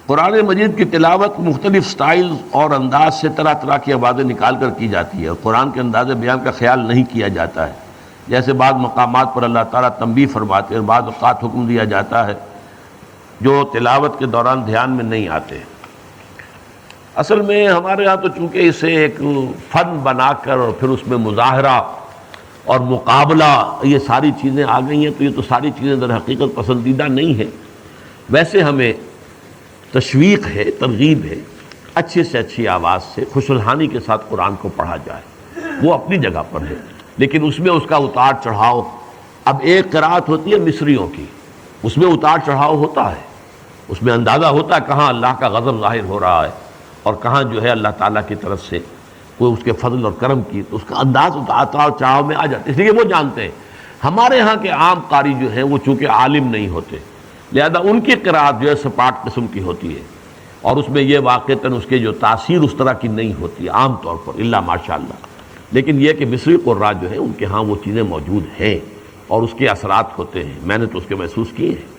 قرآن مجید کی تلاوت مختلف سٹائل اور انداز سے طرح طرح کی آوازیں نکال کر کی جاتی ہے، اور قرآن کے انداز بیان کا خیال نہیں کیا جاتا ہے، جیسے بعض مقامات پر اللہ تعالیٰ تنبیہ فرماتے ہیں، بعض اوقات حکم دیا جاتا ہے جو تلاوت کے دوران دھیان میں نہیں آتے۔ اصل میں ہمارے ہاں تو چونکہ اسے ایک فن بنا کر اور پھر اس میں مظاہرہ اور مقابلہ یہ ساری چیزیں آ گئی ہیں، تو یہ تو ساری چیزیں در حقیقت پسندیدہ نہیں ہیں۔ ویسے ہمیں تشویق ہے، ترغیب ہے، اچھے سے اچھی آواز سے خوش الحانی کے ساتھ قرآن کو پڑھا جائے، وہ اپنی جگہ پر ہے، لیکن اس میں اس کا اتار چڑھاؤ، اب ایک قرأت ہوتی ہے مصریوں کی، اس میں اتار چڑھاؤ ہوتا ہے، اس میں اندازہ ہوتا ہے کہاں اللہ کا غضب ظاہر ہو رہا ہے اور کہاں جو ہے اللہ تعالیٰ کی طرف سے کوئی اس کے فضل اور کرم کی، تو اس کا انداز اتار چڑھاؤ میں آ جاتا ہے، اس لیے وہ جانتے ہیں۔ ہمارے ہاں کے عام قاری جو ہیں وہ چونکہ عالم نہیں ہوتے، لہذا ان کی قرأت جو ہے سپاٹ قسم کی ہوتی ہے، اور اس میں یہ واقعتاً اس کے جو تاثیر اس طرح کی نہیں ہوتی عام طور پر، الا ماشاءاللہ۔ لیکن یہ کہ مصری قراء جو ہیں ان کے ہاں وہ چیزیں موجود ہیں اور اس کے اثرات ہوتے ہیں، میں نے تو اس کے محسوس کیے ہیں۔